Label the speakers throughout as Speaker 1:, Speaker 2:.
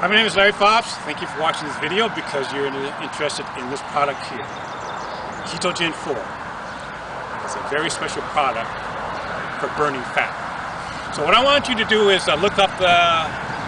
Speaker 1: Hi, my name is Larry Fobbs. Thank you for watching this video because you're interested in this product here, Ketogen4. It's a very special product for burning fat. So what I want you to do is look up the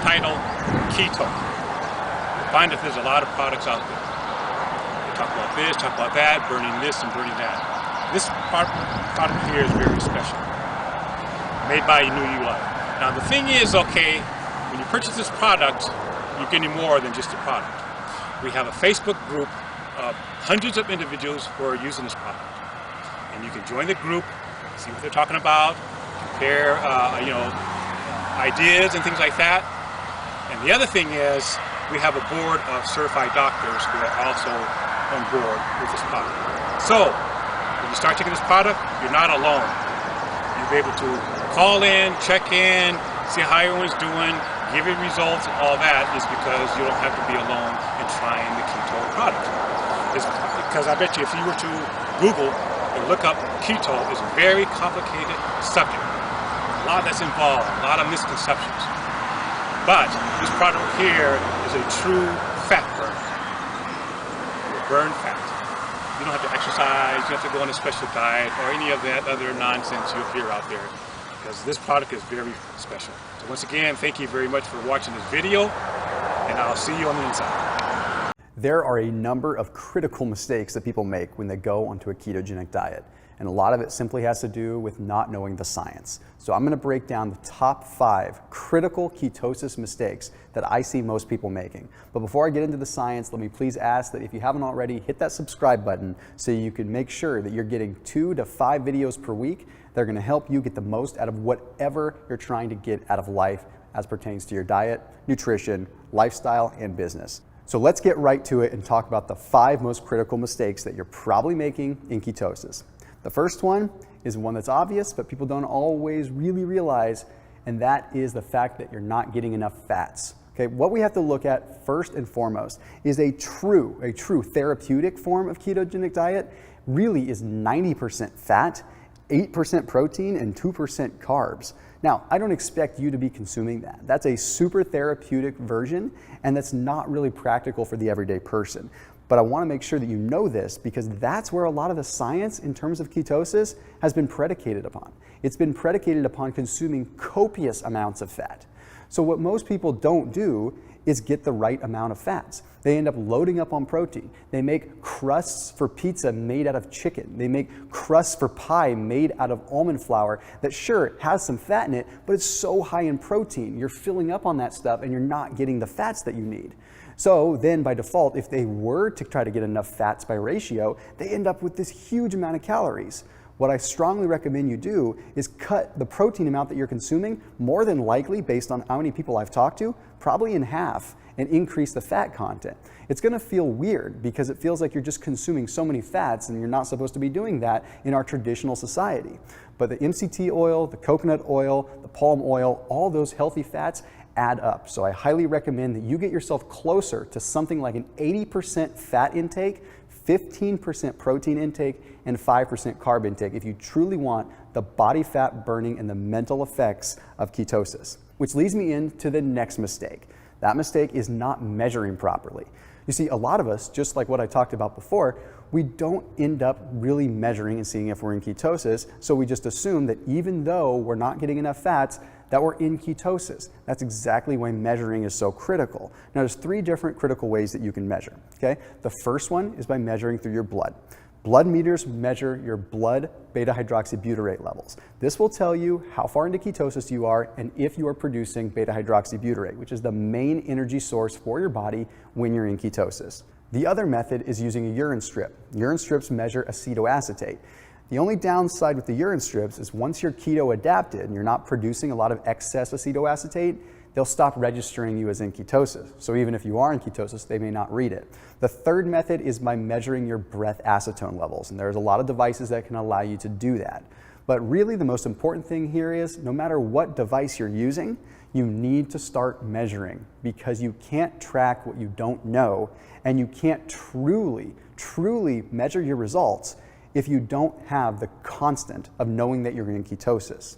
Speaker 1: title Keto. You'll find that there's a lot of products out there. They talk about this, talk about that, burning this and burning that. This product here is very special, made by New Life. Now the thing is, okay, when you purchase this product, you're getting more than just a product. We have a Facebook group of hundreds of individuals who are using this product. And you can join the group, see what they're talking about, compare ideas and things like that. And the other thing is, we have a board of certified doctors who are also on board with this product. So, when you start taking this product, you're not alone. You'll be able to call in, check in, see how everyone's doing, give you results, and all that is because you don't have to be alone in trying the keto product. It's because I bet you if you were to Google and look up keto, it's a very complicated subject. A lot that's involved, a lot of misconceptions. But this product here is a true fat burner. You burn fat. You don't have to exercise, you don't have to go on a special diet or any of that other nonsense you'll hear out there, because this product is very special. So once again, thank you very much for watching this video, and I'll see you on the inside.
Speaker 2: There are a number of critical mistakes that people make when they go onto a ketogenic diet, and a lot of it simply has to do with not knowing the science. So I'm going to break down the top 5 critical ketosis mistakes that I see most people making. But before I get into the science, let me please ask that if you haven't already, hit that subscribe button so you can make sure that you're getting 2 to 5 videos per week. They're going to help you get the most out of whatever you're trying to get out of life as pertains to your diet, nutrition, lifestyle, and business. So let's get right to it and talk about the 5 most critical mistakes that you're probably making in ketosis. The first one is one that's obvious, but people don't always really realize, and that is the fact that you're not getting enough fats. Okay, what we have to look at first and foremost is a true therapeutic form of ketogenic diet really is 90% fat, 8% protein, and 2% carbs. Now, I don't expect you to be consuming that. That's a super therapeutic version, and that's not really practical for the everyday person. But I want to make sure that you know this, because that's where a lot of the science in terms of ketosis has been predicated upon. It's been predicated upon consuming copious amounts of fat. So what most people don't do is get the right amount of fats. They end up loading up on protein. They make crusts for pizza made out of chicken. They make crusts for pie made out of almond flour that sure has some fat in it, but it's so high in protein. You're filling up on that stuff and you're not getting the fats that you need. So then by default, if they were to try to get enough fats by ratio, they end up with this huge amount of calories. What I strongly recommend you do is cut the protein amount that you're consuming, more than likely, based on how many people I've talked to, probably in half, and increase the fat content. It's going to feel weird because it feels like you're just consuming so many fats, and you're not supposed to be doing that in our traditional society. But the MCT oil, the coconut oil, the palm oil, all those healthy fats add up. So I highly recommend that you get yourself closer to something like an 80% fat intake, 15% protein intake, and 5% carb intake if you truly want the body fat burning and the mental effects of ketosis. Which leads me into the next mistake. That mistake is not measuring properly. You see, a lot of us, just like what I talked about before, we don't end up really measuring and seeing if we're in ketosis, so we just assume that even though we're not getting enough fats, that we're in ketosis. That's exactly why measuring is so critical. Now, there's 3 different critical ways that you can measure, okay? The first one is by measuring through your blood. Blood meters measure your blood beta-hydroxybutyrate levels. This will tell you how far into ketosis you are and if you are producing beta-hydroxybutyrate, which is the main energy source for your body when you're in ketosis. The other method is using a urine strip. Urine strips measure acetoacetate. The only downside with the urine strips is once you're keto adapted and you're not producing a lot of excess acetoacetate, they'll stop registering you as in ketosis. So even if you are in ketosis, they may not read it. The third method is by measuring your breath acetone levels, and there's a lot of devices that can allow you to do that. But really the most important thing here is no matter what device you're using, you need to start measuring, because you can't track what you don't know, and you can't truly measure your results if you don't have the constant of knowing that you're in ketosis.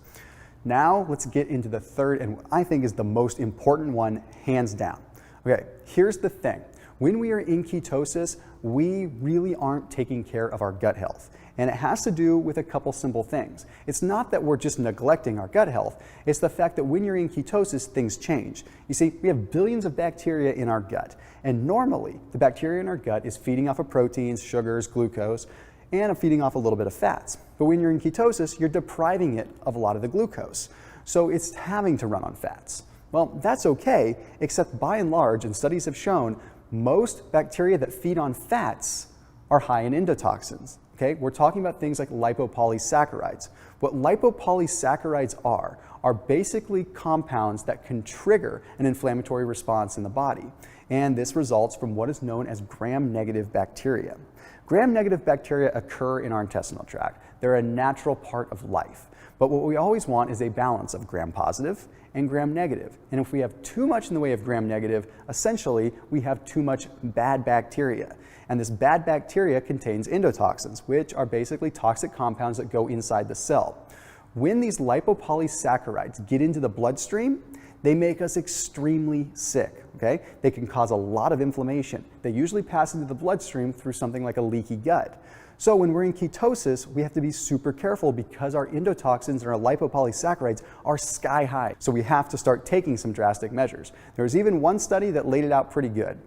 Speaker 2: Now let's get into the third, and I think is the most important one, hands down. Okay, here's the thing. When we are in ketosis, we really aren't taking care of our gut health. And it has to do with a couple simple things. It's not that we're just neglecting our gut health. It's the fact that when you're in ketosis, things change. You see, we have billions of bacteria in our gut. And normally, the bacteria in our gut is feeding off of proteins, sugars, glucose, and feeding off a little bit of fats. But when you're in ketosis, you're depriving it of a lot of the glucose. So it's having to run on fats. Well, that's okay, except by and large, and studies have shown, most bacteria that feed on fats are high in endotoxins. Okay? We're talking about things like lipopolysaccharides. What lipopolysaccharides are basically compounds that can trigger an inflammatory response in the body. And this results from what is known as gram-negative bacteria. Gram-negative bacteria occur in our intestinal tract. They're a natural part of life. But what we always want is a balance of gram-positive and gram-negative. And if we have too much in the way of gram-negative, essentially we have too much bad bacteria. And this bad bacteria contains endotoxins, which are basically toxic compounds that go inside the cell. When these lipopolysaccharides get into the bloodstream, they make us extremely sick, okay? They can cause a lot of inflammation. They usually pass into the bloodstream through something like a leaky gut. So when we're in ketosis, we have to be super careful because our endotoxins and our lipopolysaccharides are sky high. So we have to start taking some drastic measures. There's even one study that laid it out pretty good.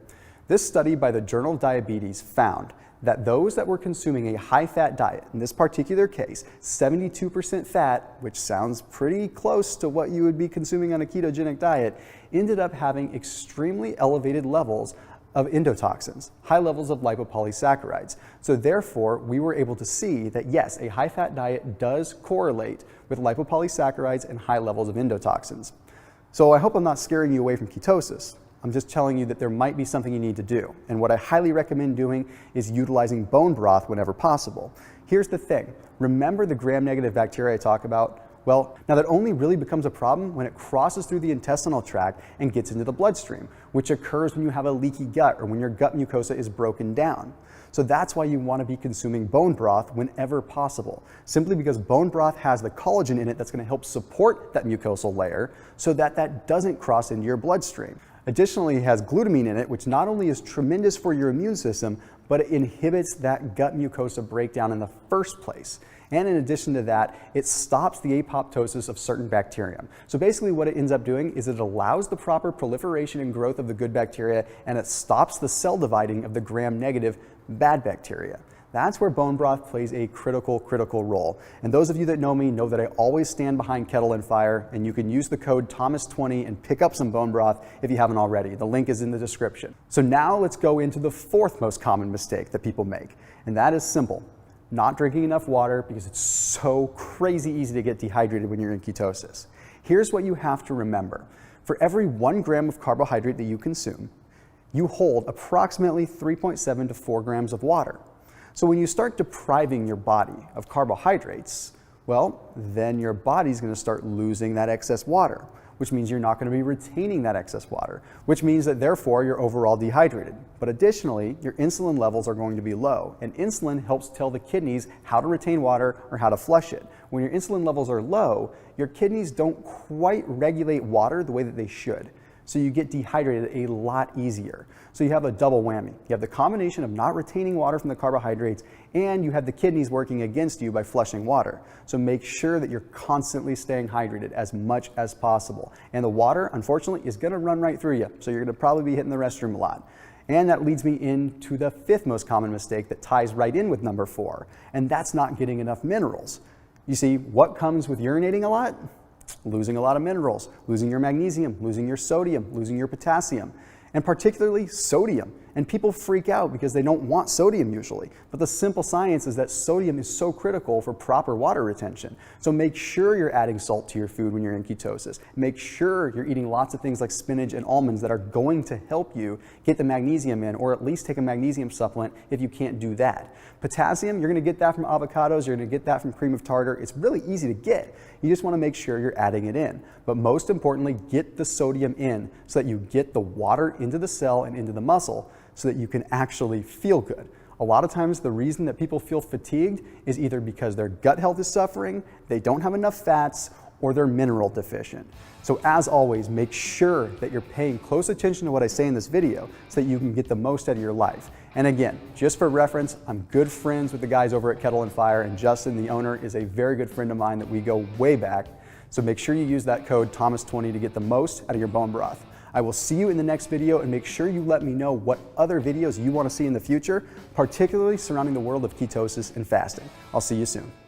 Speaker 2: This study by the Journal of Diabetes found that those that were consuming a high-fat diet, in this particular case, 72% fat, which sounds pretty close to what you would be consuming on a ketogenic diet, ended up having extremely elevated levels of endotoxins, high levels of lipopolysaccharides. So therefore, we were able to see that yes, a high-fat diet does correlate with lipopolysaccharides and high levels of endotoxins. So I hope I'm not scaring you away from ketosis. I'm just telling you that there might be something you need to do. And what I highly recommend doing is utilizing bone broth whenever possible. Here's the thing. Remember the gram-negative bacteria I talk about? Well, now that only really becomes a problem when it crosses through the intestinal tract and gets into the bloodstream, which occurs when you have a leaky gut or when your gut mucosa is broken down. So that's why you want to be consuming bone broth whenever possible, simply because bone broth has the collagen in it that's going to help support that mucosal layer so that that doesn't cross into your bloodstream. Additionally, it has glutamine in it, which not only is tremendous for your immune system, but it inhibits that gut mucosa breakdown in the first place. And in addition to that, it stops the apoptosis of certain bacterium. So basically what it ends up doing is it allows the proper proliferation and growth of the good bacteria, and it stops the cell dividing of the gram-negative bad bacteria. That's where bone broth plays a critical role. And those of you that know me know that I always stand behind Kettle and Fire, and you can use the code Thomas20 and pick up some bone broth if you haven't already. The link is in the description. So now let's go into the fourth most common mistake that people make, and that is simple. Not drinking enough water because it's so crazy easy to get dehydrated when you're in ketosis. Here's what you have to remember. For every 1 gram of carbohydrate that you consume, you hold approximately 3.7 to 4 grams of water. So when you start depriving your body of carbohydrates, well, then your body's going to start losing that excess water, which means you're not going to be retaining that excess water, which means that therefore you're overall dehydrated. But additionally, your insulin levels are going to be low, and insulin helps tell the kidneys how to retain water or how to flush it. When your insulin levels are low, your kidneys don't quite regulate water the way that they should. So you get dehydrated a lot easier. So you have a double whammy. You have the combination of not retaining water from the carbohydrates, and you have the kidneys working against you by flushing water. So make sure that you're constantly staying hydrated as much as possible. And the water, unfortunately, is gonna run right through you. So you're gonna probably be hitting the restroom a lot. And that leads me into the fifth most common mistake that ties right in with number 4, and that's not getting enough minerals. You see, what comes with urinating a lot? Losing a lot of minerals, losing your magnesium, losing your sodium, losing your potassium, and particularly sodium. And people freak out because they don't want sodium usually. But the simple science is that sodium is so critical for proper water retention. So make sure you're adding salt to your food when you're in ketosis. Make sure you're eating lots of things like spinach and almonds that are going to help you get the magnesium in, or at least take a magnesium supplement if you can't do that. Potassium, you're gonna get that from avocados, you're gonna get that from cream of tartar. It's really easy to get. You just wanna make sure you're adding it in. But most importantly, get the sodium in so that you get the water into the cell and into the muscle so that you can actually feel good. A lot of times the reason that people feel fatigued is either because their gut health is suffering, they don't have enough fats, or they're mineral deficient. So as always, make sure that you're paying close attention to what I say in this video so that you can get the most out of your life. And again, just for reference, I'm good friends with the guys over at Kettle&Fire, and Justin, the owner, is a very good friend of mine that we go way back. So make sure you use that code Thomas20 to get the most out of your bone broth. I will see you in the next video, and make sure you let me know what other videos you want to see in the future, particularly surrounding the world of ketosis and fasting. I'll see you soon.